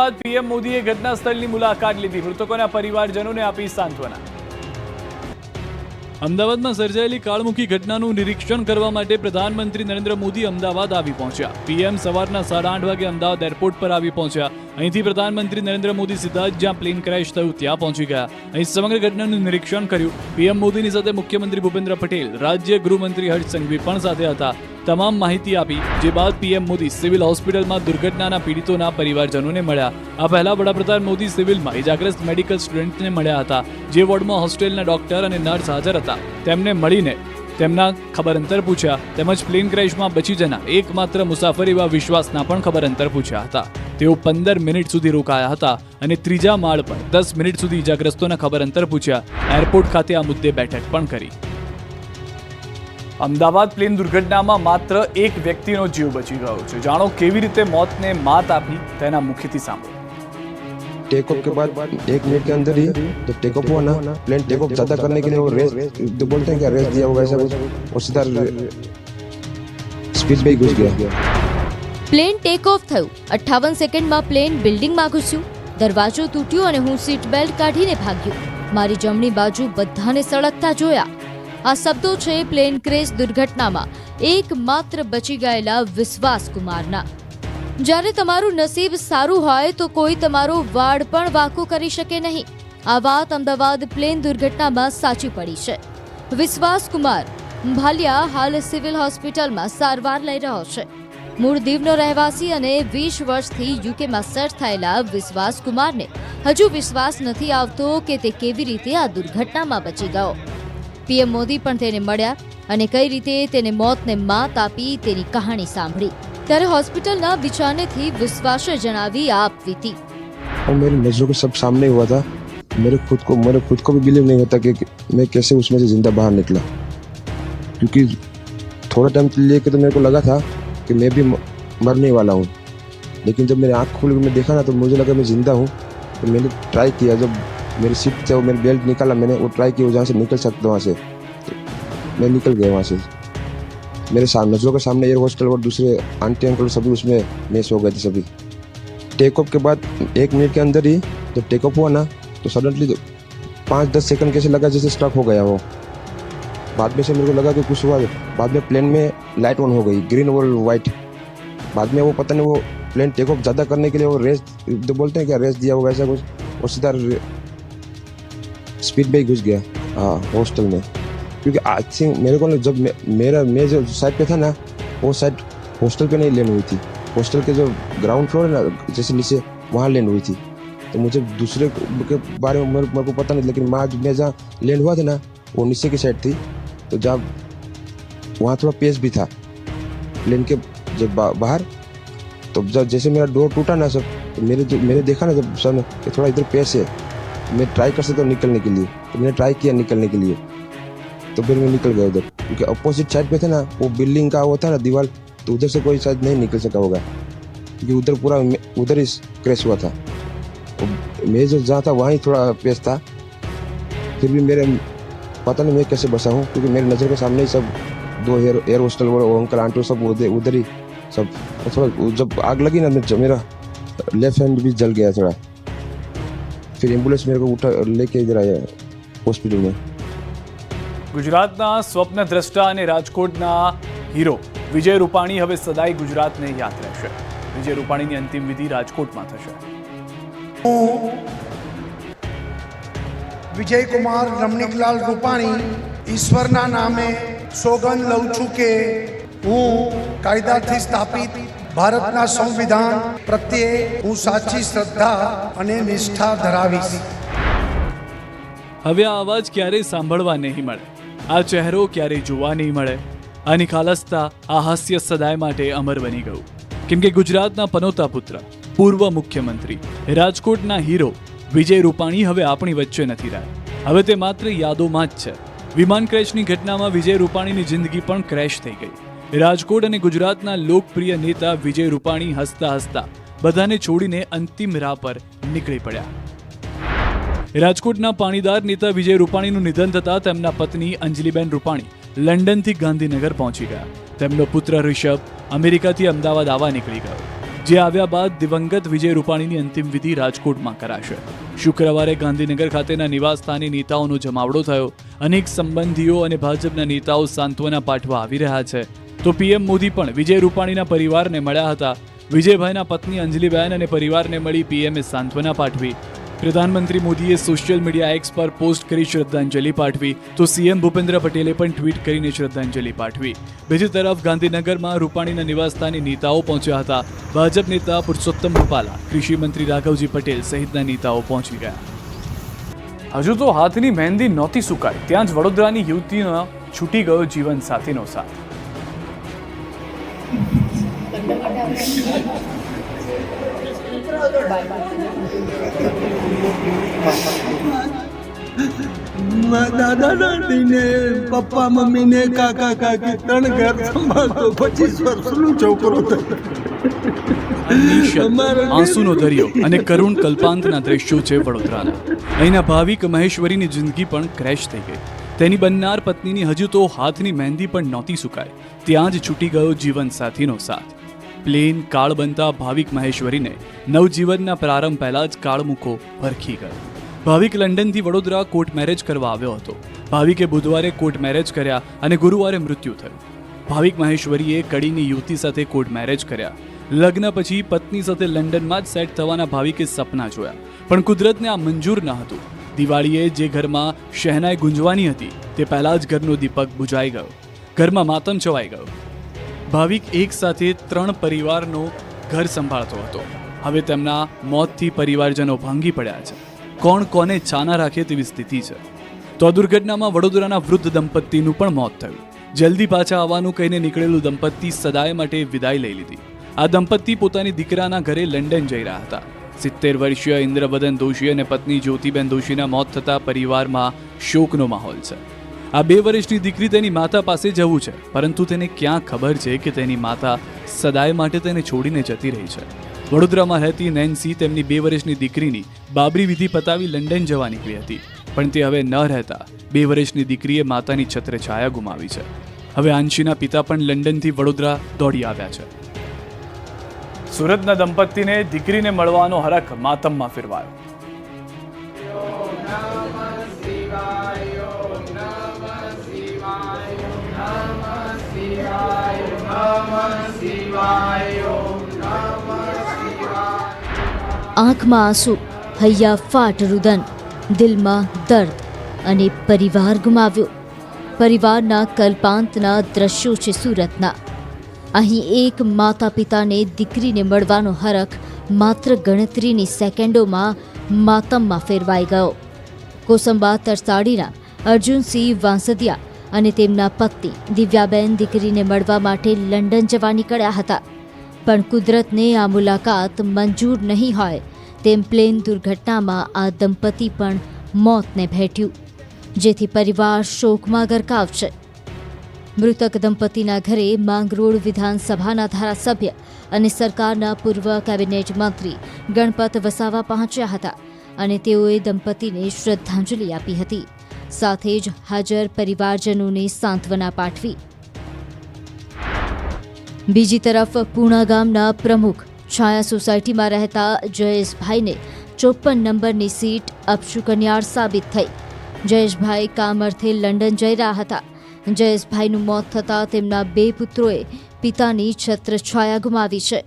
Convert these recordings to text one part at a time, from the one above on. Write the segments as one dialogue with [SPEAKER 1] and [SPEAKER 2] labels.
[SPEAKER 1] બાદ પીએમ મોદીએ ઘટના સ્થળની મુલાકાત લીધી, મૃતકોના પરિવારજનોને આપી સાંત્વના। અમદાવાદમાં સર્જાયેલી કાળમુખી ઘટનાનું નિરીક્ષણ કરવા માટે પ્રધાનમંત્રી નરેન્દ્ર મોદી અમદાવાદ આવી પહોંચ્યા। પીએમ સવારના 8:30 વાગે અમદાવાદ એરપોર્ટ પર આવી પહોંચ્યા। અહીંથી પ્રધાનમંત્રી નરેન્દ્ર મોદી સીધા જ જ્યાં પ્લેન ક્રેશ થયું ત્યાં પહોંચી ગયા। અહીં સમગ્ર ઘટનાનું નિરીક્ષણ કર્યું। પીએમ મોદીની સાથે મુખ્યમંત્રી ભૂપેન્દ્ર પટેલ, રાજ્ય ગૃહમંત્રી હર્ષ સંઘવી પણ સાથે હતા। તમામ માહિતી આપી, જે બાદ પીએમ મોદી સિવિલ હોસ્પિટલમાં દુર્ઘટનાના પીડિતોના પરિવારજનોને મળ્યા। આ પહેલા વડાપ્રધાન મોદી સિવિલમાં ઇજાગ્રસ્ત મેડિકલ સ્ટુડન્ટને મળ્યા હતા, જે વોર્ડમાં હોસ્ટેલના ડોક્ટર અને નર્સ હાજર હતા। તેમને મળીને તેમના ખબર અંતર પૂછ્યા, તેમજ પ્લેન ક્રેશમાં બચી જનાર એકમાત્ર મુસાફર એવા વિશ્વાસના પણ ખબર અંતર પૂછ્યા હતા। તેઓ 15 મિનિટ સુધી રોકાયા હતા અને ત્રીજા માળ પર 10 મિનિટ સુધી ઇજાગ્રસ્તોના ખબર અંતર પૂછ્યા। એરપોર્ટ ખાતે આ મુદ્દે બેઠક પણ કરી। અમદાવાદ પ્લેન દુર્ઘટનામાં માત્ર એક વ્યક્તિનો જીવ બચી ગયો છે। જાણો કેવી રીતે મોતને માત આપી, તેના મુખથી સાંભળો।
[SPEAKER 2] टेक ऑफ के बाद 1 मिनट के अंदर ही जब टेक ऑफ हुआ ना, प्लेन टेक ऑफ ज्यादा करने के लिए वो रेस जो बोलते हैं क्या रेस दिया होगा ऐसा कुछ, और सीधा स्पीड में ही घुस गया।
[SPEAKER 3] પ્લેન ટેક ઓફ થયું। 58 સેકન્ડમાં પ્લેન બિલ્ડિંગમાં ઘૂસ્યું। દરવાજો તૂટ્યો અને હું સીટ બેલ્ટ કાઢીને ભાગ્યો। મારી જમણી બાજુ બધાને સળગતા જોયા। આ શબ્દો છે પ્લેન ક્રેશ દુર્ઘટનામાં એકમાત્ર બચી ગયેલા વિશ્વાસ કુમારના। જ્યારે તમારું નસીબ સારું હોય તો કોઈ તમારો વાળ પણ વાંકો કરી શકે નહીં। આ વાત અમદાવાદ પ્લેન દુર્ઘટનામાં સાચી પડી છે। વિશ્વાસ કુમાર ભાલિયા હાલ સિવિલ હોસ્પિટલમાં સારવાર લઈ રહ્યો છે। મૂળ દીવનો રહેવાસી અને 20 વર્ષથી યુકેમાં સેટ થયેલા વિશ્વાસ કુમારને હજુ વિશ્વાસ નથી આવતો કે તે કેવી રીતે આ દુર્ઘટનામાં બચી ગયો। પીએમ મોદી પણ તેને મળ્યા અને કઈ રીતે તેને મોતને માત આપી તેની કહાણી સાંભળી। ત્યારે હોસ્પિટલના બિછાનેથી વિશ્વાસે જણાવી આ વીતી।
[SPEAKER 2] और मेरी नजरों के सब सामने हुआ था। मेरे खुद को भी बिलीव नहीं होता कि मैं कैसे उसमें से जिंदा बाहर निकला, क्योंकि थोड़ा टाइम लेके तो मेरे को लगा था कि मैं भी मरने वाला हूँ, लेकिन जब मेरी आँख खुली मैं देखा ना तो मुझे लगा मैं जिंदा हूँ। तो मैंने ट्राई किया, जब मेरी सीट से मेरी बेल्ट निकाला, मैंने वो ट्राई किया जहाँ से निकल सकता वहाँ से, तो मैं निकल गया वहाँ से। मेरे सामने नजरों के सामने एयर होस्टल और दूसरे आंटी अंकल सभी उसमें मेस हो गए थे सभी। टेक ऑफ के बाद 1 मिनट के अंदर ही जब टेक ऑफ हुआ ना तो सडनली 5-10 सेकंड कैसे लगा जैसे स्टक हो गया वो। बाद में से मेरे को लगा कि कुछ हुआ। बाद में प्लेन में लाइट ऑन हो गई, ग्रीन और वाइट। बाद में वो पता नहीं वो प्लेन टेक ऑफ ज़्यादा करने के लिए वो रेस जो बोलते हैं क्या रेस दिया होगा ऐसा कुछ, और सीधा स्पीड में ही घुस गया हाँ हॉस्टल में। क्योंकि आई थिंक मेरे को जब मैं जो साइड पे था ना, वो साइड हॉस्टल पे नहीं लैंड हुई थी। हॉस्टल के जो ग्राउंड फ्लोर है ना जैसे नीचे, वहाँ लैंड हुई थी। तो मुझे दूसरे के बारे में मेरे को पता नहीं, लेकिन मैं जहाँ लैंड हुआ था ना वो नीचे की साइड थी। तो जब वहाँ थोड़ा पेस भी था प्लेन के जब बाहर, तो जब जैसे मेरा डोर टूटा ना सब, तो मैंने देखा ना जब सर कि थोड़ा इधर पेस है, मैं ट्राई कर सकता हूँ निकलने के लिए। तो मैंने ट्राई किया निकलने के लिए, तो फिर मैं निकल गया उधर, क्योंकि अपोजिट साइड पे थे ना वो बिल्डिंग का वो था ना दीवार, तो उधर से कोई शायद नहीं निकल सका होगा, क्योंकि उधर पूरा उधर ही क्रैश हुआ था। मैं जो जहाँ था वहाँ ही थोड़ा पेस था। फिर भी मेरे पता नहीं मैं कैसे बचा हूँ, क्योंकि मेरी नज़र के सामने ही सब 2 एयर होस्टल वो अंकल आंटी सब उधर ही सब। थोड़ा जब आग लगी ना मेरा लेफ्ट हैंड भी जल गया थोड़ा। फिर एम्बुलेंस मेरे को उठा लेके इधर आया हॉस्पिटल में।
[SPEAKER 1] ગુજરાતના સ્વપ્નદ્રષ્ટા અને રાજકોટના હીરો વિજય રૂપાણી હવે સદાય ગુજરાતને યાદ રહેશે। વિજય રૂપાણીની અંતિમ વિધિ રાજકોટમાં થશે।
[SPEAKER 4] વિજય કુમાર રમણીકલાલ રૂપાણી ઈશ્વરના નામે સોગંદ લઉં છું કે હું કાયદાથી સ્થાપિત ભારતના સંવિધાન પ્રત્યે હું સાચી શ્રદ્ધા અને નિષ્ઠા ધરાવીશ।
[SPEAKER 1] હવે આ અવાજ ક્યારેય સાંભળવા નહીં મળે, આ ચહેરો ક્યારેય જોવા નહીં મળે। આ નિખાલસતા, આ હાસ્ય સદાય માટે અમર બની ગયું, કેમ કે ગુજરાતના પનોતા પુત્ર, પૂર્વ મુખ્યમંત્રી, રાજકોટના હીરો વિજય રૂપાણી હવે આપણી વચ્ચે નથી રહ્યા। હવે તે માત્ર યાદોમાં જ છે। વિમાન ક્રેશની ઘટનામાં વિજય રૂપાણીની જિંદગી પણ ક્રેશ થઈ ગઈ। રાજકોટ અને ગુજરાતના લોકપ્રિય નેતા વિજય રૂપાણી હસતા હસતા બધાને છોડીને અંતિમ રાહ પર નીકળી પડ્યા। રાજકોટના પાણીદાર નેતા વિજય રૂપાણીનું નિધન થતાં તેમના પત્ની અંજલિબેન રૂપાણી લંડનથી ગાંધીનગર પહોંચી ગયા। તેમનો પુત્ર ઋષભ અમેરિકાથી અમદાવાદ આવવા નીકળી ગયો। જે આવ્યા બાદ દિવંગત વિજય રૂપાણીની અંતિમ વિધિ રાજકોટમાં કરાશે. શુક્રવારે ગાંધીનગર ખાતેના નિવાસસ્થાને નેતાઓનો જમાવડો થયો. અનેક સંબંધીઓ અને ભાજપના નેતાઓ સાંત્વના પાઠવા આવી રહ્યા છે. તો પીએમ મોદી પણ વિજય રૂપાણીના પરિવારને મળ્યા હતા. વિજયભાઈના પત્ની અંજલિબેન અને પરિવારને મળી પીએમએ સાંત્વના પાઠવી. પ્રધાનમંત્રી મોદીએ સોશિયલ મીડિયા એક્સ પર પોસ્ટ કરી શ્રદ્ધાંજલિ પાઠવી, તો સીએમ ભૂપેન્દ્ર પટેલે પણ ટ્વીટ કરીને શ્રદ્ધાંજલિ પાઠવી. બીજી તરફ ગાંધીનગરમાં રૂપાણીના નિવાસસ્થાને નેતાઓ પહોંચ્યા હતા. ભાજપ નેતા પુરુષોત્તમ રૂપાલા, કૃષિ મંત્રી રાઘવજી પટેલ સહિતના નેતાઓ પહોંચી ગયા. હજુ તો હાથની મહેંદી નહોતી સુકાઈ, ત્યાં જ વડોદરાની યુવતીનો છૂટી ગયો જીવન સાથીનો સાથ.
[SPEAKER 5] દાદા દાદી ને પપ્પા મમ્મી ને કાકા કાકી 3 ઘર સંભાળતો 25 વર્ષનો છોકરો
[SPEAKER 1] આંસુનો દરિયો અને કરુણ કલ્પાંતના દ્રશ્યો છે વડોદરાના. અહીંના ભાવિક મહેશ્વરીની જિંદગી પણ ક્રેશ થઈ ગઈ. તેની બનનાર પત્નીની હજુ તો હાથની મહેંદી પણ નહોતી સુકાય, ત્યાં જ છૂટી ગયો જીવન સાથીનો સાથ. પ્લેન કાળ બનતા ભાવિક મહેશ્વરીને નવજીવનના પ્રારંભ પહેલા જ કાળમુખો ભરખી ગયો. ભાવિક લંડનથી વડોદરા કોર્ટ મેરેજ કરવા આવ્યો હતો. ભાવિકે બુધવારે કોર્ટ મેરેજ કર્યા અને ગુરુવારે મૃત્યુ થયું. ભાવિક મહેશ્વરીએ કડીની યુવતી સાથે કોર્ટ મેરેજ કર્યા. લગ્ન પછી પત્ની સાથે લંડનમાં જ સેટ થવાના ભાવિકે સપના જોયા, પણ કુદરતને આ મંજૂર ન હતું. દિવાળીએ જે ઘરમાં શહેનાઈ ગુંજવાની હતી તે પહેલા જ ઘરનો દીપક બુઝાઈ ગયો. ઘરમાં માતમ છવાઈ ગયો. ભાવિક એક સાથે 3 પરિવારનો ઘર સંભાળતો હતો. હવે તેમના મોતથી પરિવારજનો ભાંગી પડ્યા છે. કોણ કોને છાના રાખે તેવી સ્થિતિ છે. તો આ દુર્ઘટનામાં વડોદરાના વૃદ્ધ દંપતીનું પણ મોત થયું. જલ્દી પાછા આવવાનું કહીને નીકળેલું દંપતી સદાય માટે વિદાય લઈ લીધી. આ દંપતી પોતાની દીકરાના ઘરે લંડન જઈ રહ્યા હતા. 70 વર્ષીય ઇન્દ્રવદન દોશી અને પત્ની જ્યોતિબેન દોશીના મોત થતા પરિવારમાં શોકનો માહોલ છે. આ 2 વર્ષની દીકરી તેની માતા પાસે જવું છે, પરંતુ તેને ક્યાં ખબર છે કે તેની માતા સદાય માટે તેને છોડીને જતી રહી છે. વડોદરામાં રહેતી નેન્સી તેમની 2 વર્ષની દીકરીની બાબરી વિધિ પતાવી લંડન જવા નીકળી હતી, પણ તે હવે ન રહેતા 2 વર્ષની દીકરીએ માતાની છત્રછાયા ગુમાવી છે. હવે આંશીના પિતા પણ લંડનથી વડોદરા દોડી આવ્યા છે. સુરતના દંપતીને દીકરીને મળવાનો હરખ માતમમાં ફેરવાયો.
[SPEAKER 3] આંખમાં આંસુ, હૈયા ફાટ રુદન, દિલમાં દર્દ અને પરિવાર ગુમાવ્યો. પરિવારના કલ્પાંતના દ્રશ્યો છે સુરતના. અહીં એક માતા પિતાને દીકરીને મળવાનો હરખ માત્ર ગણતરીની સેકન્ડોમાં માતમમાં ફેરવાઈ ગયો. કોસંબા તરસાડીના અર્જુનસિંહ વાંસદિયા અને તેમના પત્ની દિવ્યાબેન દીકરીને મળવા માટે લંડન જવા નીકળ્યા હતા, પણ કુદરતને આ મુલાકાત મંજૂર નહીં હોય તેમ પ્લેન દુર્ઘટનામાં આ દંપતી પણ મોતને ભેટ્યું, જેથી પરિવાર શોકમાં ગરકાવ છે. મૃતક દંપતીના ઘરે માંગરોળ વિધાનસભાના ધારાસભ્ય અને સરકારના પૂર્વ કેબિનેટ મંત્રી ગણપત વસાવા પહોંચ્યા હતા અને તેઓએ દંપતીને શ્રદ્ધાંજલિ આપી હતી. સાથે જ હાજર પરિવારજનોને સાંત્વના પાઠવી. બીજી તરફ પૂણા ગામના પ્રમુખ છાયા સોસાયટીમાં રહેતા જયેશભાઈને 54 નંબરની સીટ અપશુકન્યાળ સાબિત થઈ. જયેશભાઈ કામ અર્થે લંડન જઈ રહ્યા હતા. જયેશભાઈનું મોત થતાં તેમના 2 પુત્રોએ પિતાની છત્રછાયા ગુમાવી છે.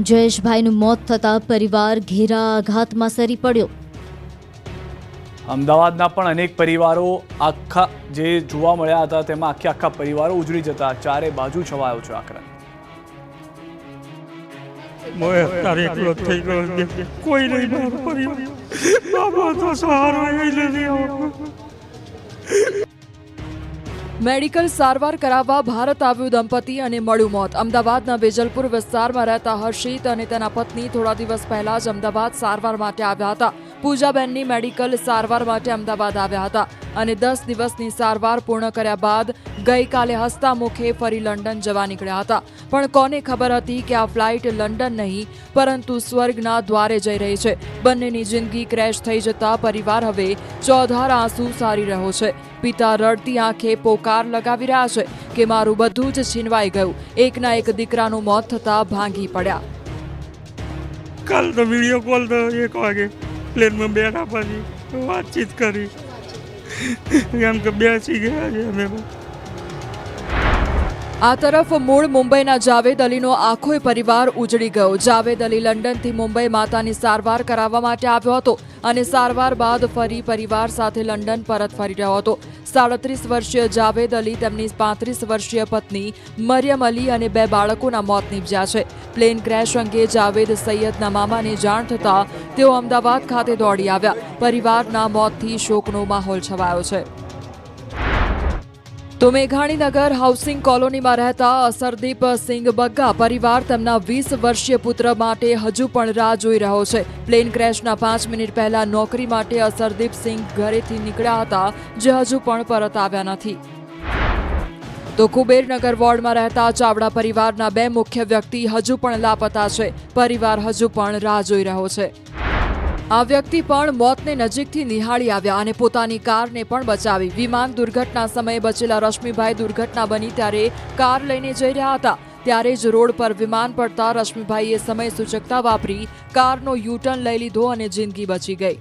[SPEAKER 3] જયેશભાઈનું મોત થતાં પરિવાર ઘેરા આઘાતમાં સરી પડ્યો.
[SPEAKER 1] અમદાવાદના પણ અનેક પરિવારો આખા જે જોવા મળ્યા હતા તેમાં આખા પરિવારો ઉજળી જતા ચારે બાજુ છવાયો છે આક્રમ.
[SPEAKER 5] કોઈ નહીં, બાબા તો સહારો
[SPEAKER 6] મેડિકલ સારવાર કરાવવા ભારત આવ્યું દંપતી અને મળ્યું મોત. અમદાવાદના વેજલપુર વિસ્તારમાં રહેતા હર્ષિત અને તેના પત્ની થોડા દિવસ પહેલા જ અમદાવાદ સારવાર માટે આવ્યા હતા. પૂજાબેનની મેડિકલ સારવાર માટે અમદાવાદ આવ્યા હતા અને 10 દિવસની સારવાર પૂર્ણ કર્યા બાદ ગઈકાલે હસતા મુખે ફરી લંડન જવા નીકળ્યા હતા. પણ કોને ખબર હતી કે આ ફ્લાઇટ લંડન નહીં પરંતુ સ્વર્ગના દ્વારે જઈ રહી છે. બંનેની જિંદગી ક્રેશ થઈ જતા પરિવાર હવે ચોધાર આંસુ સારી રહ્યો છે. પિતા રડતી આંખે પોકાર લગાવી રહ્યા છે કે મારું બધું જ છીનવાઈ ગયું. એકના એક દીકરાનું મોત થતા ભાંગી પડ્યા.
[SPEAKER 7] કાલ તો વિડીયો કોલ તો 1 વાગે પ્લેનમાં બેઠા પછી વાતચીત કરી, એમ કે બેસી ગયા છે અમે.
[SPEAKER 6] આ તરફ મૂળ મુંબઈના જાવેદ અલીનો આખોય પરિવાર ઉજળી ગયો. જાવેદ અલી લંડનથી મુંબઈ માતાની સારવાર કરાવવા માટે આવ્યો હતો અને સારવાર બાદ ફરી પરિવાર સાથે લંડન પરત ફરી રહ્યો હતો. 37 વર્ષીય જાવેદ અલી, તેમની 35 વર્ષીય પત્ની મરિયમ અલી અને 2 બાળકોના મોત નીપજ્યા છે. પ્લેન ક્રેશ અંગે જાવેદ સૈયદના મામાને જાણ થતાં તેઓ અમદાવાદ ખાતે દોડી આવ્યા. પરિવારના મોતથી શોકનો માહોલ છવાયો છે. તો મેઘાણીનગર હાઉસિંગ કોલોનીમાં રહેતા અસરદીપ સિંઘ બગ્ગા પરિવાર તેમના 20 વર્ષીય પુત્ર માટે હજુ પણ રાહ જોઈ રહ્યો છે. પ્લેન ક્રેશના 5 મિનિટ પહેલા નોકરી માટે અસરદીપ સિંઘ ઘરેથી નીકળ્યા હતા, જે હજુ પણ પરત આવ્યા નથી. તો કુબેરનગર વોર્ડમાં રહેતા ચાવડા પરિવારના 2 મુખ્ય વ્યક્તિ હજુ પણ લાપતા છે. પરિવાર હજુ પણ રાહ જોઈ રહ્યો છે. આ વ્યક્તિ પણ મોતને નજીકથી નિહાળી આવ્યા અને પોતાની કારને પણ બચાવી. વિમાન દુર્ઘટના સમયે બચેલા રશ્મિભાઈ દુર્ઘટના બની ત્યારે કાર લઈને જઈ રહ્યા હતા, ત્યારે જ રોડ પર વિમાન પડતા રશ્મિભાઈએ સમય સૂચકતા વાપરી કારનો યુટર્ન લઈ લીધો અને જિંદગી બચી ગઈ.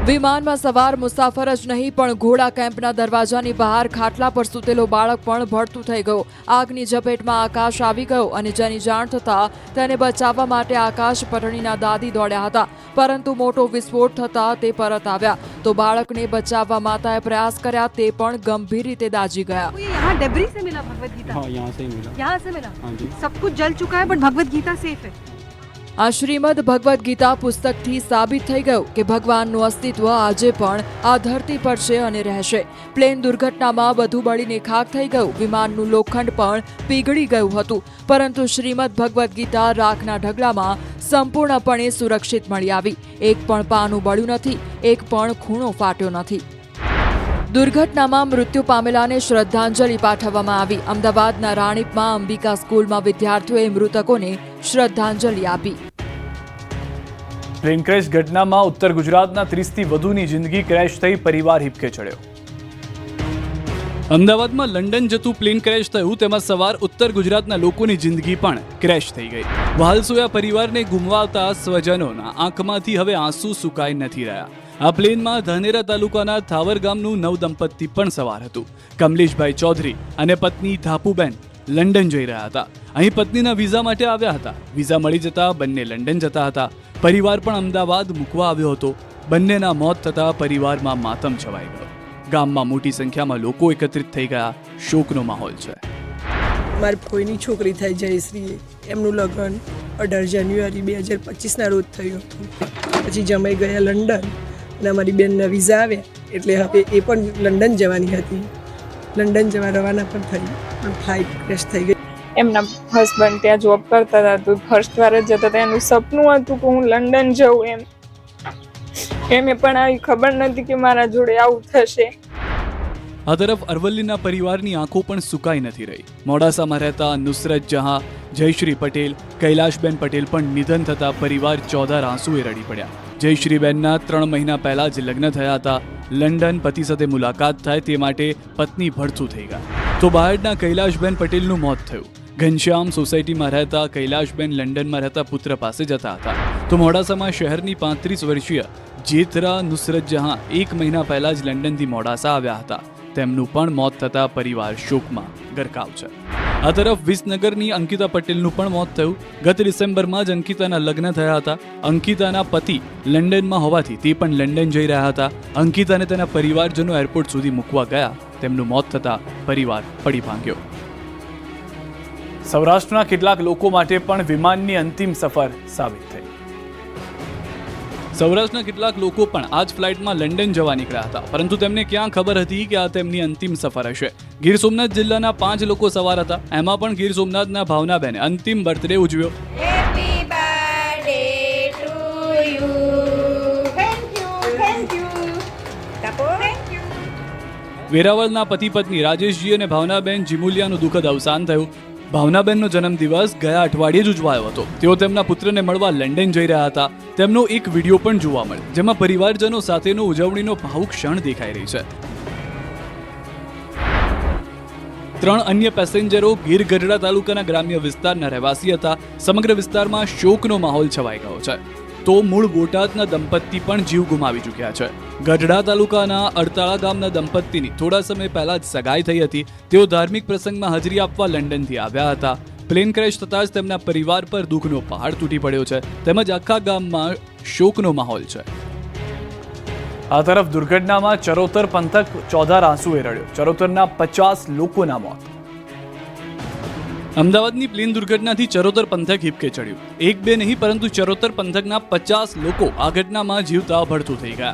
[SPEAKER 6] વિમાનમાં સવાર મુસાફર જ નહીં પણ ઘોડા કેમ્પના દરવાજાની બહાર ખાટલા પર સૂતેલો બાળક પણ ભડતું થઈ ગયો. આગની ઝપેટમાં આકાશ આવી ગયો અને જેની જાણ થતાં તેને બચાવવા માટે આકાશ પટણીના દાદી દોડ્યા હતા, પરંતુ મોટો વિસ્ફોટ થતાં તે પરત આવ્યા. તો બાળકને બચાવવા માતાએ પ્રયાસ કર્યા, તે પણ ગંભીર રીતે દાઝી ગયા.
[SPEAKER 8] यहाँ डेब्री से मिला भगवत गीता?
[SPEAKER 7] हाँ, यहाँ से ही मिला.
[SPEAKER 8] यहाँ से मिला?
[SPEAKER 7] हाँ जी.
[SPEAKER 8] सब कुछ जल चुका है बट भगवत गीता सेफ है.
[SPEAKER 6] આ શ્રીમદ ભગવદ્ ગીતા પુસ્તકથી સાબિત થઈ ગયું કે ભગવાનનું અસ્તિત્વ આજે પણ આ ધરતી પર છે અને રહેશે. પ્લેન દુર્ઘટનામાં બધું બળીને ખાખ થઈ ગયું. વિમાનનું લોખંડ પણ પીગળી ગયું હતું, પરંતુ શ્રીમદ ભગવદ્ ગીતા રાખના ઢગલામાં સંપૂર્ણપણે સુરક્ષિત મળી આવી. એક પણ પાનું બળ્યું નથી, એક પણ ખૂણો ફાટ્યો નથી. દુર્ઘટનામાં મૃત્યુ પામેલાને શ્રદ્ધાંજલિ પાઠવવામાં આવી. અમદાવાદના રાણીપમાં અંબિકા સ્કૂલમાં વિદ્યાર્થીઓએ મૃતકોને શ્રદ્ધાંજલિ આપી.
[SPEAKER 1] પ્લેન ક્રેશ ઘટનામાં ઉત્તર ગુજરાતના 30થી વધુની જિંદગી ક્રેશ થઈ પરિવાર હિપકે ચડ્યો. અમદાવાદમાં લંડન જતું પ્લેન ક્રેશ થયું, તેમાં સવાર ઉત્તર ગુજરાતના લોકોની જિંદગી પણ ક્રેશ થઈ ગઈ. વહાલસોયા પરિવારને ગુમાવતા સ્વજનોના આંખમાંથી હવે આંસુ સુકાઈ નથી રહ્યા. આ પ્લેનમાં ધાનેરા તાલુકાના થાવર ગામનું નવદંપતિ પણ સવાર હતું. કમલેશભાઈ ચૌધરી અને પત્ની થાપુબેન લંડન જઈ રહ્યા હતા. અહીં પત્નીના વિઝા માટે આવ્યા હતા. વિઝા મળી જતા બંને લંડન જતા હતા. પરિવાર પણ અમદાવાદ મૂકવા આવ્યો હતો. બંનેના મોત થતા પરિવારમાં માતમ છવાઈ ગયો. ગામમાં મોટી સંખ્યામાં લોકો એકત્રિત થઈ ગયા. શોકનો માહોલ છે.
[SPEAKER 9] મારી ફોઈની છોકરી થાય જયશ્રી, એમનું લગ્ન 18 જાન્યુઆરી 2025ના રોજ થયું હતું. પછી જમાઈ ગયા લંડન અને અમારી બેનના વિઝા આવ્યા, એટલે હવે એ પણ લંડન જવાની હતી. લંડન જવા રવાના પણ થઈ, પણ ફ્લાઇટ ક્રેશ થઈ ગઈ.
[SPEAKER 10] એમના હસબન્ડ ત્યાં જોબ કરતા હતા, તો ફર્સ્ટ વાર જ જતા હતા. એનું સપનું હતું કે હું લંડન જાઉં. એમને પણ આવી ખબર નથી કે મારા જોડે આવું થશે.
[SPEAKER 1] આ તરફ અરવલ્લીના પરિવારની આંખો પણ સુકાઈ નથી રહી. મોડાસામાં રહેતા નુસરત જહાં, જયશ્રી પટેલ, કૈલાશબેન પટેલ પણ નિધન થતા પરિવાર ચોધાર આંસુએ રડી પડ્યા. જયશ્રીબેનના 3 મહિના પહેલા જ લગ્ન થયા હતા. લંડન પતિ સાથે મુલાકાત થાય તે માટે પત્ની ભડથું થઈ ગયા. તો બહારના કૈલાશબેન પટેલનું મોત થયું. ઘનશ્યામ સોસાયટીમાં રહેતા કૈલાશબેન લંડનમાં રહેતા પુત્ર પાસે જતા હતા. તો મોડાસામાં શહેરની 35 વર્ષીય જેતરા નુસરત જહાં 1 મહિના પહેલા જ લંડનથી મોડાસા આવ્યા હતા. તેમનું પણ મોત થતા પરિવાર શોકમાં ગરકાવ છે. આ તરફ વિસનગરની અંકિતા પટેલનું પણ મોત થયું. ગત ડિસેમ્બરમાં જ અંકિતાના લગ્ન થયા હતા. અંકિતાના પતિ લંડનમાં હોવાથી તે પણ લંડન જઈ રહ્યા હતા. અંકિતાને તેના પરિવારજનો એરપોર્ટ સુધી મૂકવા ગયા. તેમનું મોત થતા પરિવાર પડી ભાંગ્યો. સૌરાષ્ટ્રના કેટલાક લોકો માટે પણ વિમાનની અંતિમ સફર સાબિત થઈ. સૌરાષ્ટ્રના કેટલાક લોકો પણ આ જ ફ્લાઇટમાં લંડન જવા નીકળ્યા હતા, પરંતુ તેમને ક્યાં ખબર હતી કે આ તેમની અંતિમ સફર હશે. ગીર સોમનાથ જિલ્લાના 5 લોકો સવાર હતા. એમાં પણ ગીર સોમનાથના ભાવનાબેને અંતિમ બર્થડે ઉજવ્યો. વેરાવળના પતિ પત્ની રાજેશજી અને ભાવનાબેન જીમુલિયાનું દુઃખદ અવસાન થયું. ભાવનાબેનનો જન્મદિવસ ગયા અઠવાડિયે જ ઉજવાયો હતો. તેઓ તેમના પુત્રને મળવા લંડન જઈ રહ્યા હતા. તેમનો એક વિડીયો પણ જોવા મળ્યો, જેમાં પરિવારજનો સાથેનો ઉજવણીનો ભાવુક ક્ષણ દેખાઈ રહી છે. 3 અન્ય પેસેન્જરો ગીર ગઢડા તાલુકાના ગ્રામ્ય વિસ્તારના રહેવાસી હતા. સમગ્ર વિસ્તારમાં શોકનો માહોલ છવાઈ ગયો છે. તો મૂળ બોટાદના દંપતી પણ જીવ ગુમાવી ચૂક્યા છે. ગઢડા તાલુકાના અડતાળા ગામના દંપતીની થોડા સમય પહેલા જ સગાઈ થઈ હતી. તેઓ ધાર્મિક પ્રસંગમાં હાજરી આપવા લંડનથી આવ્યા હતા. પ્લેન ક્રેશ થતાં જ તેમના પરિવાર પર દુઃખનો પહાડ તૂટી પડ્યો છે, તેમજ આખા ગામમાં શોકનો માહોલ છે. આ તરફ દુર્ઘટનામાં ચરોતર પંથક ચોધાર આંસુએ રડ્યો. ચરોતરના 50 લોકોના મોત. અમદાવાદની પ્લેન દુર્ઘટનાથી ચરોતર પંથક હિબકે ચડ્યું. એક બે નહીં પરંતુ ચરોતર પંથકના 50 લોકો આ ઘટનામાં જીવતા ભડથું થઈ ગયા,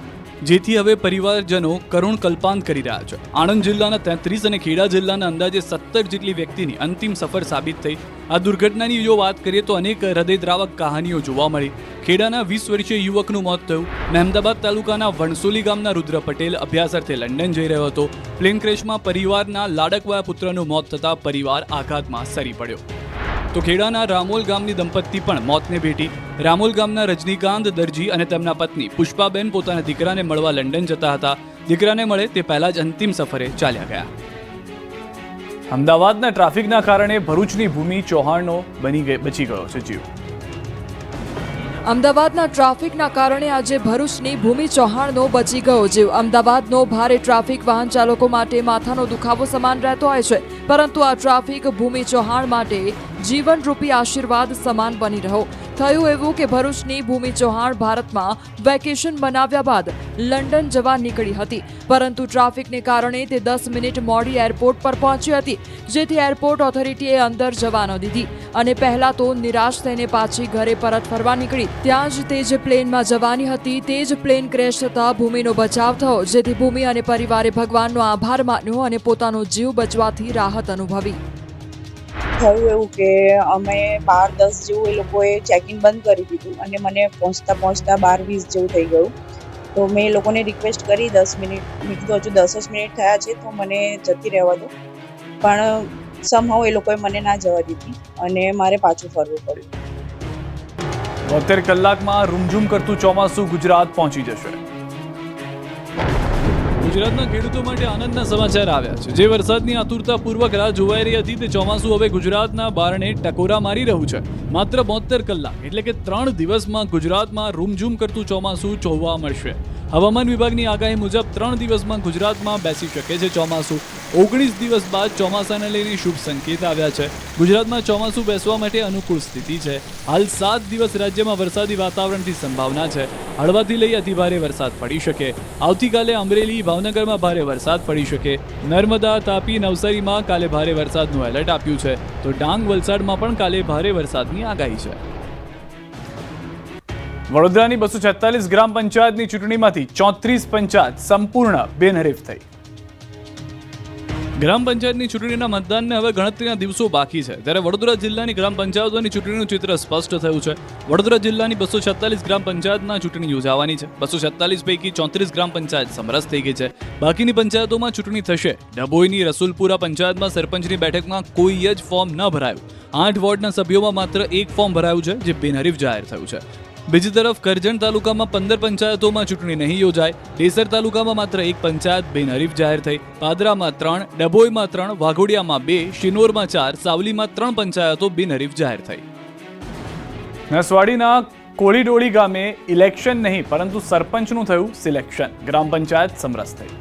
[SPEAKER 1] જેથી હવે પરિવારજનો કરુણ કલ્પાંત કરી રહ્યા છે. આણંદ જિલ્લાના 33 અને ખેડા જિલ્લાના અંદાજે 17 જેટલી વ્યક્તિની અંતિમ સફર સાબિત થઈ. આ દુર્ઘટનાની જો વાત કરીએ તો અનેક હૃદયદ્રાવક કહાનીઓ જોવા મળી. ખેડાના 20 વર્ષીય યુવકનું મોત થયું. મહેમદાબાદ તાલુકાના વણસોલી ગામના રુદ્ર પટેલ અભ્યાસાર્થે લંડન જઈ રહ્યો હતો. પ્લેન ક્રેશમાં પરિવારના લાડકવાયા પુત્રનું મોત થતાં પરિવાર આઘાતમાં સરી પડ્યો. તો ખેડાના રામોલ ગામની દંપતી પણ મોતને ભેટી. રામોલ ગામના રજનીકાંત દરજી અને તેમના પત્ની પુષ્પાબેન પોતાના દીકરાને મળવા લંડન જતા હતા. દીકરાને મળે તે પહેલા જ અંતિમ સફરે ચાલ્યા ગયા. અમદાવાદના ટ્રાફિકના કારણે ભરૂચની ભૂમિ ચૌહાણનો બચી ગયો છે જીવ.
[SPEAKER 6] અમદાવાદના ટ્રાફિકના કારણે આજે ભરૂચની ભૂમિ ચૌહાણનો બચી ગયો જીવ. અમદાવાદનો ભારે ટ્રાફિક વાહન ચાલકો માટે માથાનો દુખાવો સમાન રહેતો હોય છે, પરંતુ આ ટ્રાફિક ભૂમિ ચૌહાણ માટે જીવનરૂપી આશીર્વાદ સમાન બની રહ્યો. થયું એવું કે ભરૂચની ભૂમિ ચૌહાણ ભારતમાં વેકેશન બનાવ્યા બાદ લંડન જવા નીકળી હતી, પરંતુ ટ્રાફિકને કારણે તે 10 મિનિટ મોડી એરપોર્ટ પર પહોંચી હતી, જેથી એરપોર્ટ ઓથોરિટીએ અંદર જવા ન દીધી અને પહેલા તો નિરાશ થઈને પાછી ઘરે પરત ફરવા નીકળી. ત્યાં જ તે જે પ્લેનમાં જવાની હતી તે જ પ્લેન ક્રેશ થતાં ભૂમિનો બચાવ થયો, જેથી ભૂમિ અને પરિવારે ભગવાનનો આભાર માન્યો અને પોતાનો જીવ બચવાથી રાહત અનુભવી.
[SPEAKER 11] થયું એવું કે અમે 12-10 જેવું એ લોકોએ ચેક ઇન બંધ કરી દીધું અને મને પહોંચતા 12-20 જેવું થઈ ગયું. તો મેં એ લોકોને રિક્વેસ્ટ કરી 10 મિનિટ, મેં કીધું હજુ 10 જ મિનિટ થયા છે તો મને જતી રહેવા દો, પણ સમહાઉ એ લોકોએ મને ના જવા દીધી અને મારે પાછું ફરવું પડ્યું.
[SPEAKER 1] 72 કલાકમાં રૂમઝૂમ કરતું ચોમાસું ગુજરાત પહોંચી જશે. ગુજરાતના ખેડૂતો માટે આનંદના સમાચાર આવ્યા છે. જે વરસાદની આતુરતાપૂર્વક રાહ જોવાઈ રહી હતી તે ચોમાસું હવે ગુજરાતના બારણે ટકોરા મારી રહ્યું છે. માત્ર 72 કલાક એટલે કે 3 દિવસમાં ગુજરાતમાં રૂમઝૂમ કરતું ચોમાસું જોવા મળશે. હવામાન વિભાગની આગાહી મુજબ 3 દિવસમાં ગુજરાતમાં બેસી શકે છે ચોમાસું. 19 દિવસ બાદ ચોમાસાને લઈને શુભ સંકેત આવ્યા છે. ગુજરાતમાં ચોમાસું બેસવા માટે અનુકૂળ સ્થિતિ છે. હાલ 7 દિવસ રાજ્યમાં વરસાદી વાતાવરણની સંભાવના છે. હળવાથી લઈ અતિભારે વરસાદ પડી શકે. આવતીકાલે અમરેલી, ભાવનગરમાં ભારે વરસાદ પડી શકે. નર્મદા, તાપી, નવસારીમાં કાલે ભારે વરસાદનું એલર્ટ આપ્યું છે. તો ડાંગ, વલસાડમાં પણ કાલે ભારે વરસાદની આગાહી છે. વડોદરાની 246 ગ્રામ પંચાયતની ચૂંટણીમાંથી 34 પંચાયત સંપૂર્ણ બિનહરીફ થઈ. ગ્રામ પંચાયતની ચૂંટણીના મતદાનને હવે ગણતરીના દિવસો બાકી છે, ત્યારે વડોદરા જિલ્લાની ગ્રામ પંચાયતોની ચૂંટણીનું ચિત્ર સ્પષ્ટ થયું છે. વડોદરા જિલ્લાની 246 ગ્રામ પંચાયતના ચૂંટણી યોજાવાની છે. 246 પૈકી 34 ગ્રામ પંચાયત સમરસ થઈ ગઈ છે. બાકીની પંચાયતોમાં ચૂંટણી થશે. ડભોઈની રસુલપુરા પંચાયતમાં સરપંચની બેઠકમાં કોઈ જ ફોર્મ ન ભરાયું. 8 વોર્ડના સભ્યોમાં માત્ર 1 ફોર્મ ભરાયું છે, જે બિનહરીફ જાહેર થયું છે. બીજી તરફ કરજણ તાલુકામાં 15 પંચાયતોમાં ચૂંટણી નહીં યોજાય. ડેસર તાલુકામાં માત્ર 1 પંચાયત બિનહરીફ જાહેર થઈ. પાદરામાં 3, ડભોઈમાં 3, વાઘોડિયામાં 2, શિનોરમાં 4, સાવલીમાં 3 પંચાયતો બિનહરીફ જાહેર થઈ. નસવાડીના કોળીડોળી ગામે ઇલેક્શન નહીં પરંતુ સરપંચનું થયું સિલેક્શન. ગ્રામ પંચાયત સમરસ થઈ.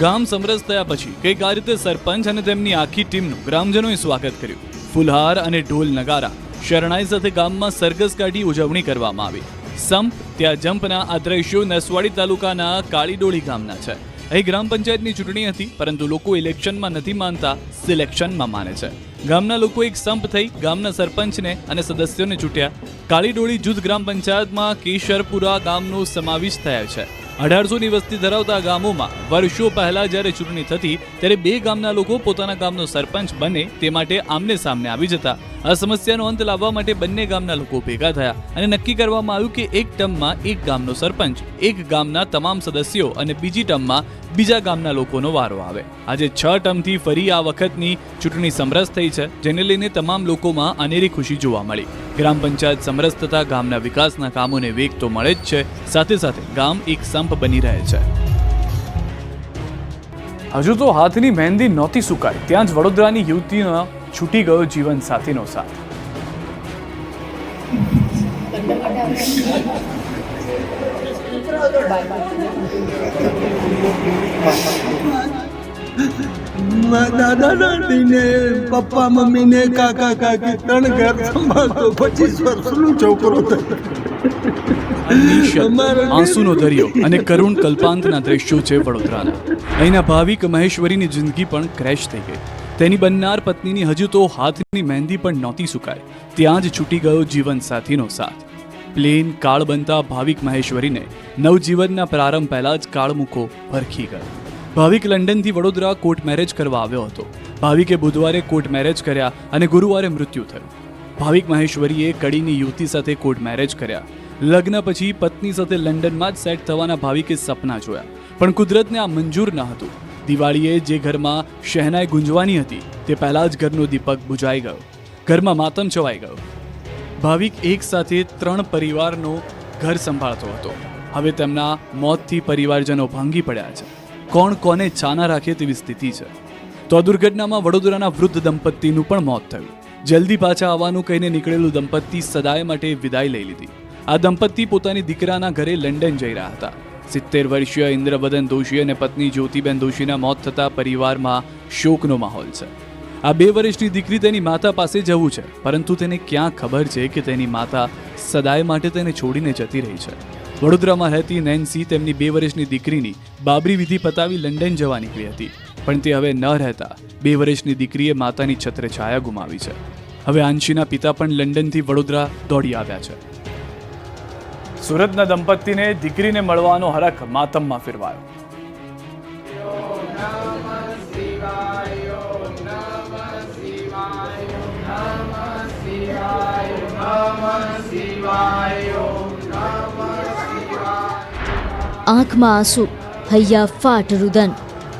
[SPEAKER 1] ગામ સમરસ થયા પછી કંઈક આ રીતે સરપંચ અને તેમની આખી ટીમનું ગ્રામજનોએ સ્વાગત કર્યું. ફુલહાર અને ઢોલ નગારા, શરણાઈ સાથે ગામમાં સરઘસ કાઢી ઉજવણી કરવામાં આવી. સંપ ત્યાં જંપના આ દ્રશ્યો નસવાડી તાલુકાના કાળીડોળી ગામના છે. અહીં ગ્રામ પંચાયતની ચૂંટણી હતી, પરંતુ લોકો ઇલેક્શનમાં નથી માનતા, સિલેક્શનમાં માને છે. ગામના લોકો એક સંપ થઈ ગામના સરપંચને અને સદસ્યોને ચૂંટ્યા. કાળીડોળી જૂથ ગ્રામ પંચાયતમાં કેશરપુરા ગામનો સમાવેશ થયો છે. 1800ની વસ્તી ધરાવતા ગામોમાં વર્ષો પહેલા જ્યારે ચૂંટણી થતી ત્યારે 2 ગામના લોકો પોતાના ગામનો સરપંચ બને તે માટે આમને સામને આવી જતા. આ સમસ્યાનો અંત લાવવા માટે બંને ગામના લોકો ભેગા થયા અને નક્કી કરવામાં આવ્યું કે એક ટર્મમાં એક ગામનો સરપંચ, એક ગામના તમામ સદસ્યો અને બીજી ટર્મમાં બીજા ગામના લોકોનો વારો આવે. આજે 6 ટર્મથી ફરી આ વખતની ચૂંટણી સમરસ થઈ છે, જેને લઈને તમામ લોકોમાં અનેરી ખુશી જોવા મળી. ગ્રામ પંચાયત સમરસ થતા ગામના વિકાસના કામોને વેગ તો મળે જ છે, સાથે સાથે ગામ એક સંપ બની રહે છે. હજુ તો હાથની મહેંદી નહોતી સુકાઈ ત્યાં જ વડોદરાની યુવતીનો છૂટી ગયો જીવન સાથીનો સાથ.
[SPEAKER 5] દાદા દાદી ને પપ્પા મમ્મી ને કાકા કાકી 3 ઘર સંભાળતો 25 વર્ષનો છોકરો
[SPEAKER 1] આંસુનો દરિયો અને કરુણ કલ્પાંતના દ્રશ્યો છે વડોદરાના. અહીંના ભાવિક મહેશ્વરીની જિંદગી પણ ક્રેશ થઈ ગઈ. તેની બનનાર પત્નીની હજુ તો હાથની મહેંદી પણ નહોતી સુકાઈ ત્યાં જ છૂટી ગયો જીવન સાથીનો સાથ. પ્લેન કાળ બનતા ભાવિક મહેશ્વરીને નવજીવનના પ્રારંભ પહેલા જ કાળમુખો ભરખી ગયો. ભાવિક લંડનથી વડોદરા કોર્ટ મેરેજ કરવા આવ્યો હતો. ભાવિકે બુધવારે કોર્ટ મેરેજ કર્યા અને ગુરુવારે મૃત્યુ થયું. ભાવિક મહેશ્વરીએ કડીની યુવતી સાથે કોર્ટ મેરેજ કર્યા. લગ્ન પછી પત્ની સાથે લંડનમાં જ સેટ થવાના ભાવિકે સપના જોયા, પણ કુદરતને આ મંજૂર ન હતું. દિવાળીએ જે ઘરમાં શહેનાઈ ગુંજવાની હતી તે પહેલા જ ઘરનો દીપક બુઝાઈ ગયો. ઘરમાં માતમ છવાઈ ગયો. ભાવિક એક સાથે 3 પરિવારનો ઘર સંભાળતો હતો. હવે તેમના મોતથી પરિવારજનો ભાંગી પડ્યા છે. કોણ કોને ચાના રાખે તેવી સ્થિતિ છે. તો આ દુર્ઘટનામાં વડોદરાના વૃદ્ધ દંપતીનું પણ મોત થયું. જલ્દી પાછા આવવાનું કહીને નીકળેલું દંપતી સદાય માટે વિદાય લઈ લીધી. આ દંપતી પોતાની દીકરાના ઘરે લંડન જઈ રહ્યા હતા. 70 વર્ષીય ઇન્દ્રવદન દોશી અને પત્ની જ્યોતિબેન દોશીના મોત થતા પરિવારમાં શોકનો માહોલ છે. આ 2 વર્ષની દીકરી તેની માતા પાસે જવું છે, પરંતુ તેને ક્યાં ખબર છે કે તેની માતા સદાય માટે તેને છોડીને જતી રહી છે. વડોદરામાં રહેતી નેન્સી તેમની 2 વર્ષની દીકરીની બાબરી વિધિ પતાવી લંડન જવા નીકળી હતી, પણ તે હવે ન રહેતા 2 વર્ષની દીકરીએ માતાની છત્રછાયા ગુમાવી છે. હવે આંશીના પિતા પણ લંડનથી વડોદરા દોડી આવ્યા છે. સુરતના દંપતીને દીકરીને મળવાનો હરખ માતમમાં ફેરવાયો.
[SPEAKER 3] આંખમાં આંસુ, હૈયા ફાટ રુદન,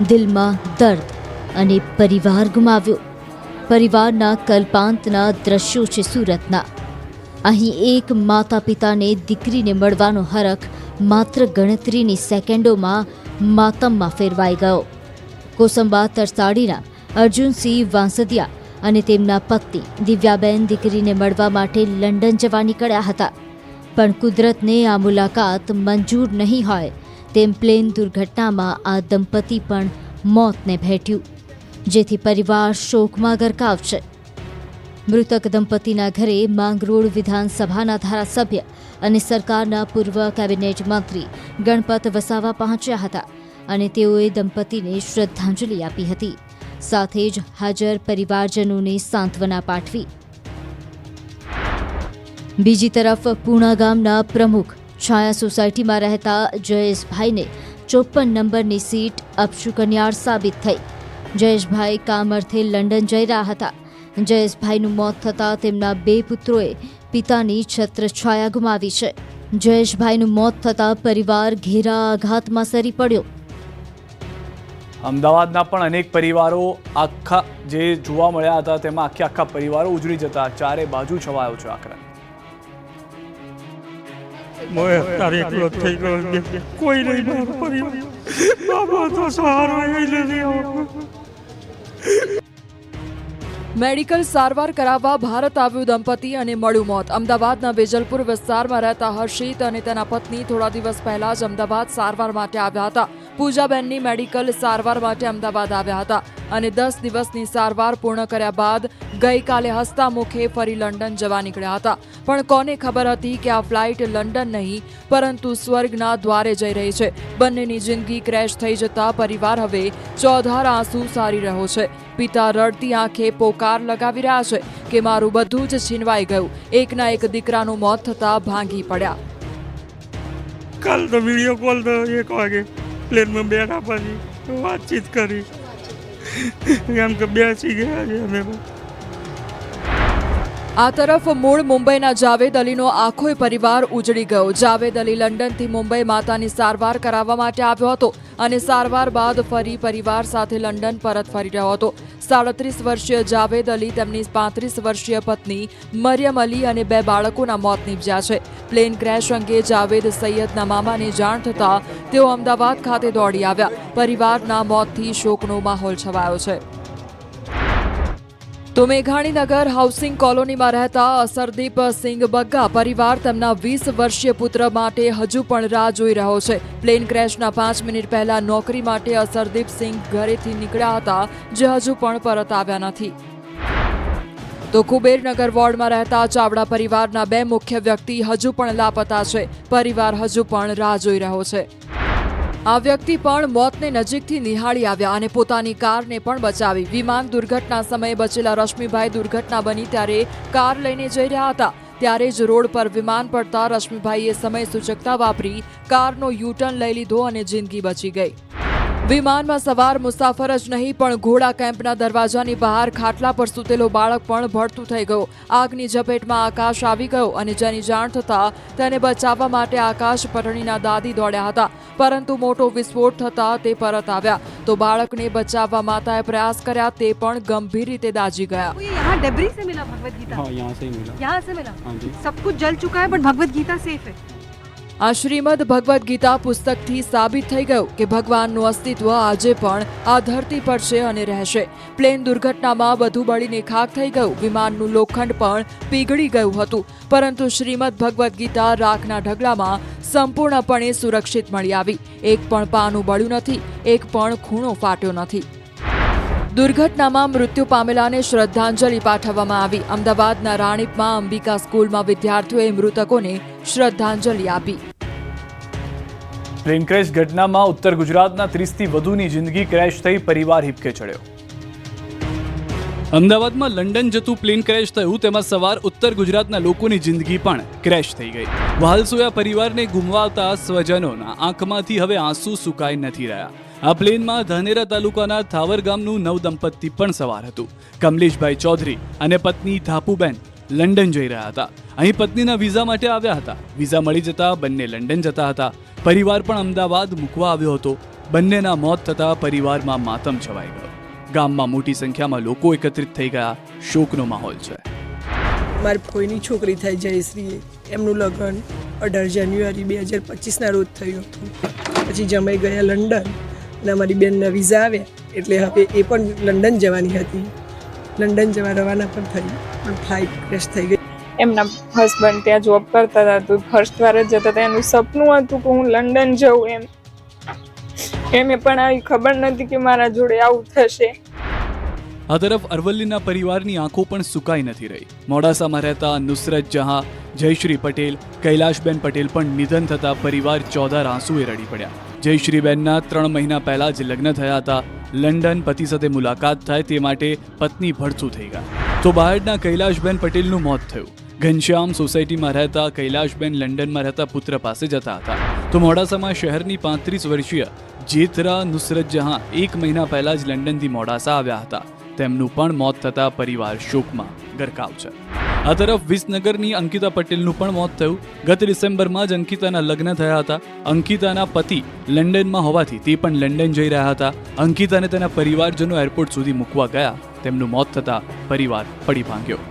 [SPEAKER 3] દિલમાં દર્દ અને પરિવાર ગુમાવ્યો. પરિવારના કલ્પાંતના દ્રશ્યો છે સુરતના. અહીં એક માતા પિતાને દીકરીને મળવાનો હરખ માત્ર ગણતરીની સેકન્ડોમાં માતમમાં ફેરવાઈ ગયો. કોસંબા તરસાડીના અર્જુનસિંહ વાંસદિયા અને તેમના પત્ની દિવ્યાબેન દીકરીને મળવા માટે લંડન જવા નીકળ્યા હતા, પણ કુદરતને આ મુલાકાત મંજૂર નહીં હોય તેમ પ્લેન દુર્ઘટનામાં આ દંપતી પણ મોતને ભેટ્યું, જેથી પરિવાર શોકમાં ગરકાવ છે. મૃતક દંપતીના ઘરે માંગરોળ વિધાનસભાના ધારાસભ્ય અને સરકારના પૂર્વ કેબિનેટ મંત્રી ગણપત વસાવા પહોંચ્યા હતા અને તેઓએ દંપતીને શ્રદ્ધાંજલિ આપી હતી. સાથે જ હાજર પરિવારજનોને સાંત્વના પાઠવી. બીજી તરફ પૂણા ગામના પ્રમુખ છાયા સોસાયટીમાં રહેતા જયેશભાઈને 54 નંબરની સીટ અપશુકન્યાળ સાબિત થઈ. જયેશભાઈ કામ અર્થે લંડન જઈ રહ્યા હતા. જયેશભાઈનું મોત થતાં તેમના 2 પુત્રોએ પિતાની છત્રછાયા ગુમાવી છે. જયેશભાઈનું મોત થતાં પરિવાર ઘેરા આઘાતમાં સરી પડ્યો.
[SPEAKER 1] અમદાવાદના પણ અનેક પરિવારો આખા જે જોવા મળ્યા હતા તેમાં આખા પરિવારો ઉજળી જતા ચારે બાજુ છવાયો છે આક્રમ.
[SPEAKER 7] કોઈ નહીં, મારો પરિવાર બાબા તો સહારો
[SPEAKER 6] મેડિકલ સારવાર કરાવવા ભારત આવ્યું દંપતી અને મળ્યું મોત. અમદાવાદના વેજલપુર વિસ્તારમાં રહેતા હર્ષિત અને તેના પત્ની થોડા દિવસ પહેલા જ અમદાવાદ સારવાર માટે આવ્યા હતા. પૂજાબેનની મેડિકલ સારવાર માટે અમદાવાદ આવ્યા હતા અને 10 દિવસની સારવાર પૂર્ણ કર્યા બાદ ગઈકાલે હસતા મુખે ફરી લંડન જવા નીકળ્યા હતા. પણ કોને ખબર હતી કે આ ફ્લાઇટ લંડન નહીં પરંતુ સ્વર્ગના દ્વારે જઈ રહી છે. બંનેની જિંદગી ક્રેશ થઈ જતા પરિવાર હવે ચોધાર આંસુ સારી રહ્યો છે. પિતા રડતી આંખે પોકાર લગાવી રહ્યા છે કે મારું બધું જ છીનવાઈ ગયું. એકના એક દીકરાનું મોત થતાં ભાંગી પડ્યા.
[SPEAKER 7] કાલ તો વિડીયો કોલ તો 1 વાગે પ્લેનમાં બેઠા પછી વાતચીત કરી, એમ કે બેસી ગયા છે અમે.
[SPEAKER 6] આ તરફ મૂળ મુંબઈના જાવેદ અલીનો આખો પરિવાર ઉજળી ગયો. જાવેદ અલી લંડનથી મુંબઈ માતાની સારવાર કરાવવા માટે આવ્યો હતો અને સારવાર બાદ ફરી પરિવાર સાથે લંડન પરત ફરી રહ્યો હતો. 37 વર્ષીય જાવેદ અલી તેમની 35 વર્ષીય પત્ની મરિયમ અલી અને 2 બાળકોના મોત નીપજ્યા છે. પ્લેન ક્રેશ અંગે જાવેદ સૈયદના મામાને જાણ થતાં તેઓ અમદાવાદ ખાતે દોડી આવ્યા. પરિવારના મોતથી શોકનો માહોલ છવાયો છે. તો મેઘાણીનગર હાઉસિંગ કોલોનીમાં રહેતા અસરદીપ સિંઘ બગ્ગા પરિવાર તેમના 20 વર્ષીય પુત્ર માટે હજુ પણ રાહ જોઈ રહ્યો છે. પ્લેન ક્રેશના 5 મિનિટ પહેલા નોકરી માટે અસરદીપ સિંઘ ઘરેથી નીકળ્યા હતા, જે હજુ પણ પરત આવ્યા નથી. તો કુબેરનગર વોર્ડમાં રહેતા ચાવડા પરિવારના 2 મુખ્ય વ્યક્તિ હજુ પણ લાપતા છે. પરિવાર હજુ પણ રાહ જોઈ રહ્યો છે. આ વ્યક્તિ પણ મોતને નજીકથી નિહાળી આવ્યા અને પોતાની કારને પણ બચાવી. વિમાન દુર્ઘટના સમયે બચેલા રશ્મિભાઈ દુર્ઘટના બની ત્યારે કાર લઈને જઈ રહ્યા હતા. ત્યારે જ રોડ પર વિમાન પડતા રશ્મિભાઈએ સમય સૂચકતા વાપરી કારનો યુટર્ન લઈ લીધો અને જિંદગી બચી ગઈ. વિમાનમાં સવાર મુસાફર જ નહીં પણ ઘોડા કેમ્પના દરવાજાની બહાર ખાટલા પર સૂતેલો બાળક પણ ભડતું થઈ ગયો. આગની ઝપેટમાં આકાશ આવી ગયો અને જેની જાણ થતાં તેને બચાવવા માટે આકાશ પટણીના દાદી દોડ્યા હતા, પરંતુ મોટો વિસ્ફોટ થતાં તે પરત આવ્યા. તો બાળકને બચાવવા માતાએ પ્રયાસ કર્યા, તે પણ ગંભીર રીતે દાઝી ગયા.
[SPEAKER 8] ये यहाँ डेब्री से मिला भगवत गीता?
[SPEAKER 7] हाँ, यहाँ से ही मिला।
[SPEAKER 8] यहाँ से मिला?
[SPEAKER 7] हाँ जी।
[SPEAKER 8] सब कुछ जल चुका है बट भगवत गीता सेफ है.
[SPEAKER 6] આ શ્રીમદ ભગવદ્ ગીતા પુસ્તકથી સાબિત થઈ ગયું કે ભગવાનનું અસ્તિત્વ આજે પણ આ ધરતી પર છે અને રહેશે. પ્લેન દુર્ઘટનામાં બધું બળીને ખાખ થઈ ગયું. વિમાનનું લોખંડ પણ પીગળી ગયું હતું, પરંતુ શ્રીમદ ભગવદ્ ગીતા રાખના ઢગલામાં સંપૂર્ણપણે સુરક્ષિત મળી આવી. એક પણ પાનું બળ્યું નથી, એક પણ ખૂણો ફાટ્યો નથી. દુર્ઘટનામાં મૃત્યુ પામેલાને શ્રદ્ધાંજલિ પાઠવવામાં આવી. અમદાવાદના રાણીપમાં અંબિકા સ્કૂલમાં વિદ્યાર્થીઓએ મૃતકોને શ્રદ્ધાંજલિ આપી.
[SPEAKER 1] પ્લેન ક્રેશ ઘટનામાં ઉત્તર ગુજરાતના 30થી વધુની જિંદગી ક્રેશ થઈ પરિવાર હિબકે ચડ્યો. અમદાવાદમાં લંડન જતું પ્લેન ક્રેશ થયું, તેમાં સવાર ઉત્તર ગુજરાતના લોકોની જિંદગી પણ ક્રેશ થઈ ગઈ. વહાલસોયા પરિવારને ગુમાવતા સ્વજનોના આંખમાંથી હવે આંસુ સુકાઈ નથી રહ્યા. આ પ્લેનમાં ધાનેરા તાલુકાના થાવર ગામનું નવદંપતિ પણ સવાર હતું. કમલેશભાઈ ચૌધરી અને પત્ની ધાપુબેન લંડન જઈ રહ્યા હતા. અહીં પત્નીના વિઝા માટે આવ્યા હતા. વિઝા મળી જતા બંને લંડન જતા હતા. પરિવાર પણ અમદાવાદ મૂકવા આવ્યો હતો. બંનેના મોત થતા પરિવારમાં માતમ છવાઈ ગયો. ગામમાં મોટી સંખ્યામાં લોકો એકત્રિત થઈ ગયા. શોકનો માહોલ છે.
[SPEAKER 9] મારી ફોઈની છોકરી થાય જયશ્રી, એમનું લગ્ન 18 જાન્યુઆરી 2025ના રોજ થયું હતું. પછી જમાઈ ગયા લંડન અને અમારી બેનના વિઝા આવ્યા, એટલે હવે એ પણ લંડન જવાની હતી. લંડન જવા રવાના પણ થઈ, પણ ફ્લાઇટ ક્રેશ થઈ ગઈ.
[SPEAKER 10] એમના હસબન્ડ ત્યાં જોબ કરતા હતા, તો ફર્સ્ટ વાર જ જતા હતા. એનું સપનું હતું કે હું લંડન જઉં એમ. એમને પણ આવી ખબર નથી કે મારા જોડે આવું થશે.
[SPEAKER 1] આ તરફ અરવલ્લીના પરિવારની આંખો પણ સુકાઈ નથી રહી. મોડાસામાં રહેતા નુસરત જહાં, જયશ્રી પટેલ, કૈલાશબેન પટેલ પણ નિધન થતા પરિવાર ચોધાર આંસુએ રડી પડ્યા. જયશ્રીબેનના 3 મહિના પહેલા જ લગ્ન થયા હતા. લંડન પતિ સાથે મુલાકાત થાય તે માટે પત્ની ભડથું થઈ ગયા. તો બહારના કૈલાશબેન પટેલનું મોત થયું. ઘનશ્યામ સોસાયટીમાં રહેતા કૈલાશબેન લંડનમાં રહેતા પુત્ર પાસે જતા હતા. તો મોડાસામાં શહેરની 35 વર્ષીય જેતરા નુસરત જહાં 1 મહિના પહેલા જ લંડનથી મોડાસા આવ્યા હતા. તેમનું પણ મોત થતા પરિવાર શોકમાં ગરકાવ છે. આ તરફ વિસનગરની અંકિતા પટેલનું પણ મોત થયું. ગત ડિસેમ્બરમાં જ અંકિતાના લગ્ન થયા હતા. અંકિતાના પતિ લંડનમાં હોવાથી તે પણ લંડન જઈ રહ્યા હતા. અંકિતાને તેના પરિવારજનો એરપોર્ટ સુધી મૂકવા ગયા. તેમનું મોત થતા પરિવાર પડી ભાંગ્યો.